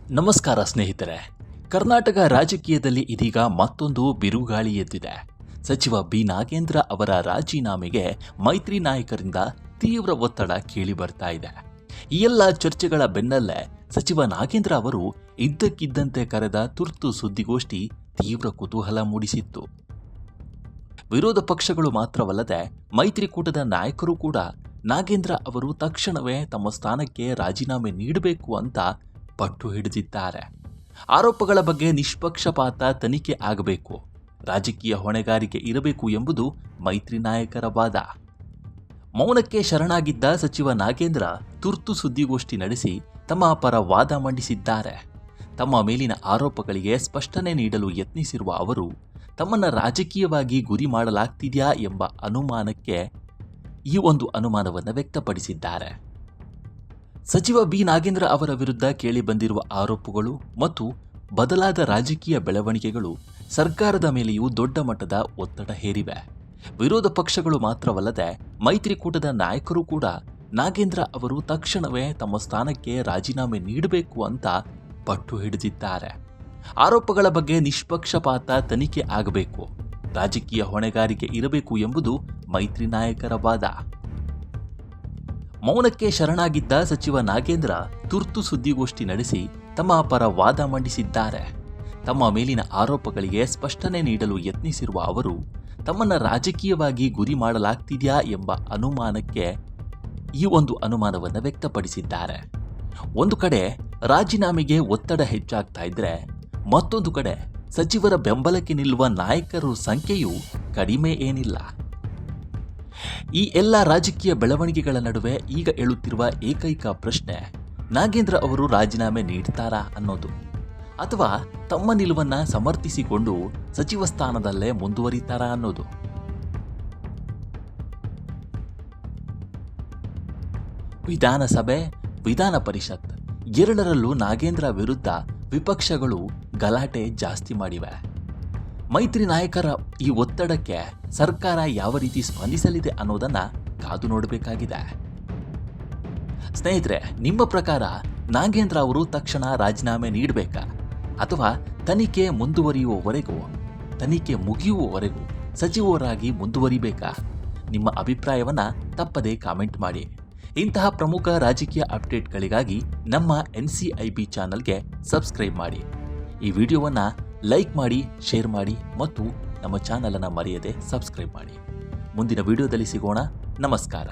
ನಮಸ್ಕಾರ ಸ್ನೇಹಿತರೆ. ಕರ್ನಾಟಕ ರಾಜಕೀಯದಲ್ಲಿ ಇದೀಗ ಮತ್ತೊಂದು ಬಿರುಗಾಳಿ ಎದ್ದಿದೆ. ಸಚಿವ ಬಿ ನಾಗೇಂದ್ರ ಅವರ ರಾಜೀನಾಮೆಗೆ ಮೈತ್ರಿ ನಾಯಕರಿಂದ ತೀವ್ರ ಒತ್ತಡ ಕೇಳಿ ಬರ್ತಾ ಇದೆ. ಈ ಎಲ್ಲ ಚರ್ಚೆಗಳ ಬೆನ್ನಲ್ಲೇ ಸಚಿವ ನಾಗೇಂದ್ರ ಅವರು ಇದ್ದಕ್ಕಿದ್ದಂತೆ ಕರೆದ ತುರ್ತು ಸುದ್ದಿಗೋಷ್ಠಿ ತೀವ್ರ ಕುತೂಹಲ ಮೂಡಿಸಿತ್ತು. ವಿರೋಧ ಪಕ್ಷಗಳು ಮಾತ್ರವಲ್ಲದೆ ಮೈತ್ರಿಕೂಟದ ನಾಯಕರು ಕೂಡ ನಾಗೇಂದ್ರ ಅವರು ತಕ್ಷಣವೇ ತಮ್ಮ ಸ್ಥಾನಕ್ಕೆ ರಾಜೀನಾಮೆ ನೀಡಬೇಕು ಅಂತ ಪಟ್ಟು ಹಿಡಿದಿದ್ದಾರೆ. ಆರೋಪಗಳ ಬಗ್ಗೆ ನಿಷ್ಪಕ್ಷಪಾತ ತನಿಖೆ ಆಗಬೇಕು, ರಾಜಕೀಯ ಹೊಣೆಗಾರಿಕೆ ಇರಬೇಕು ಎಂಬುದು ಮೈತ್ರಿ ನಾಯಕರ ವಾದ. ಮೌನಕ್ಕೆ ಶರಣಾಗಿದ್ದ ಸಚಿವ ನಾಗೇಂದ್ರ ತುರ್ತು ಸುದ್ದಿಗೋಷ್ಠಿ ನಡೆಸಿ ತಮ್ಮ ಪರ ವಾದ ಮಂಡಿಸಿದ್ದಾರೆ. ತಮ್ಮ ಮೇಲಿನ ಆರೋಪಗಳಿಗೆ ಸ್ಪಷ್ಟನೆ ನೀಡಲು ಯತ್ನಿಸಿರುವ ಅವರು ತಮ್ಮನ್ನು ರಾಜಕೀಯವಾಗಿ ಗುರಿ ಮಾಡಲಾಗ್ತಿದೆಯಾ ಎಂಬ ಅನುಮಾನಕ್ಕೆ ಈ ಒಂದು ಅನುಮಾನವನ್ನು ವ್ಯಕ್ತಪಡಿಸಿದ್ದಾರೆ. ಸಚಿವ ಬಿ ನಾಗೇಂದ್ರ ಅವರ ವಿರುದ್ಧ ಕೇಳಿ ಬಂದಿರುವ ಆರೋಪಗಳು ಮತ್ತು ಬದಲಾದ ರಾಜಕೀಯ ಬೆಳವಣಿಗೆಗಳು ಸರ್ಕಾರದ ಮೇಲೆಯೂ ದೊಡ್ಡ ಮಟ್ಟದ ಒತ್ತಡ ಹೇರಿವೆ. ವಿರೋಧ ಪಕ್ಷಗಳು ಮಾತ್ರವಲ್ಲದೆ ಮೈತ್ರಿಕೂಟದ ನಾಯಕರು ಕೂಡ ನಾಗೇಂದ್ರ ಅವರು ತಕ್ಷಣವೇ ತಮ್ಮ ಸ್ಥಾನಕ್ಕೆ ರಾಜೀನಾಮೆ ನೀಡಬೇಕು ಅಂತ ಪಟ್ಟು ಹಿಡಿದಿದ್ದಾರೆ. ಆರೋಪಗಳ ಬಗ್ಗೆ ನಿಷ್ಪಕ್ಷಪಾತ ತನಿಖೆ ಆಗಬೇಕು, ರಾಜಕೀಯ ಹೊಣೆಗಾರಿಕೆ ಇರಬೇಕು ಎಂಬುದು ಮೈತ್ರಿ ನಾಯಕರ ವಾದ. ಮೌನಕ್ಕೆ ಶರಣಾಗಿದ್ದ ಸಚಿವ ನಾಗೇಂದ್ರ ತುರ್ತು ಸುದ್ದಿಗೋಷ್ಠಿ ನಡೆಸಿ ತಮ್ಮ ಪರ ವಾದ ಮಂಡಿಸಿದ್ದಾರೆ. ತಮ್ಮ ಮೇಲಿನ ಆರೋಪಗಳಿಗೆ ಸ್ಪಷ್ಟನೆ ನೀಡಲು ಯತ್ನಿಸಿರುವ ಅವರು ತಮ್ಮನ್ನು ರಾಜಕೀಯವಾಗಿ ಗುರಿ ಮಾಡಲಾಗ್ತಿದೆಯಾ ಎಂಬ ಅನುಮಾನಕ್ಕೆ ಈ ಒಂದು ಅನುಮಾನವನ್ನು ವ್ಯಕ್ತಪಡಿಸಿದ್ದಾರೆ. ಒಂದು ಕಡೆ ರಾಜೀನಾಮೆಗೆ ಒತ್ತಡ ಹೆಚ್ಚಾಗ್ತಾ ಇದ್ರೆ, ಮತ್ತೊಂದು ಕಡೆ ಸಚಿವರ ಬೆಂಬಲಕ್ಕೆ ನಿಲ್ಲುವ ನಾಯಕರ ಸಂಖ್ಯೆಯೂ ಕಡಿಮೆ ಏನಿಲ್ಲ. ಈ ಎಲ್ಲ ರಾಜಕೀಯ ಬೆಳವಣಿಗೆಗಳ ನಡುವೆ ಈಗ ಏಳುತ್ತಿರುವ ಏಕೈಕ ಪ್ರಶ್ನೆ, ನಾಗೇಂದ್ರ ಅವರು ರಾಜೀನಾಮೆ ನೀಡ್ತಾರಾ ಅನ್ನೋದು, ಅಥವಾ ತಮ್ಮ ನಿಲುವನ್ನ ಸಮರ್ಥಿಸಿಕೊಂಡು ಸಚಿವ ಸ್ಥಾನದಲ್ಲೇ ಮುಂದುವರಿತಾರಾ ಅನ್ನೋದು. ವಿಧಾನಸಭೆ, ವಿಧಾನ ಪರಿಷತ್ ಎರಡರಲ್ಲೂ ನಾಗೇಂದ್ರ ವಿರುದ್ಧ ವಿಪಕ್ಷಗಳು ಗಲಾಟೆ ಜಾಸ್ತಿ ಮಾಡಿವೆ. ಮೈತ್ರಿ ನಾಯಕರ ಈ ಒತ್ತಡಕ್ಕೆ ಸರ್ಕಾರ ಯಾವ ರೀತಿ ಸ್ಪಂದಿಸಲಿದೆ ಅನ್ನೋದನ್ನ ಕಾದು ನೋಡಬೇಕಾಗಿದೆ. ಸ್ನೇಹಿತರೆ, ನಿಮ್ಮ ಪ್ರಕಾರ ನಾಗೇಂದ್ರ ಅವರು ತಕ್ಷಣ ರಾಜೀನಾಮೆ ನೀಡಬೇಕಾ, ಅಥವಾ ತನಿಖೆ ಮುಗಿಯುವವರೆಗೂ ಸಚಿವರಾಗಿ ಮುಂದುವರಿಬೇಕಾ? ನಿಮ್ಮ ಅಭಿಪ್ರಾಯವನ್ನ ತಪ್ಪದೇ ಕಾಮೆಂಟ್ ಮಾಡಿ. ಇಂತಹ ಪ್ರಮುಖ ರಾಜಕೀಯ ಅಪ್ಡೇಟ್ಗಳಿಗಾಗಿ ನಮ್ಮ NCIB ಚಾನಲ್ಗೆ ಸಬ್ಸ್ಕ್ರೈಬ್ ಮಾಡಿ. ಈ ವಿಡಿಯೋವನ್ನು ಲೈಕ್ ಮಾಡಿ, ಶೇರ್ ಮಾಡಿ ಮತ್ತು ನಮ್ಮ ಚಾನಲನ್ನು ಮರೆಯದೆ ಸಬ್ಸ್ಕ್ರೈಬ್ ಮಾಡಿ. ಮುಂದಿನ ವಿಡಿಯೋದಲ್ಲಿ ಸಿಗೋಣ. ನಮಸ್ಕಾರ.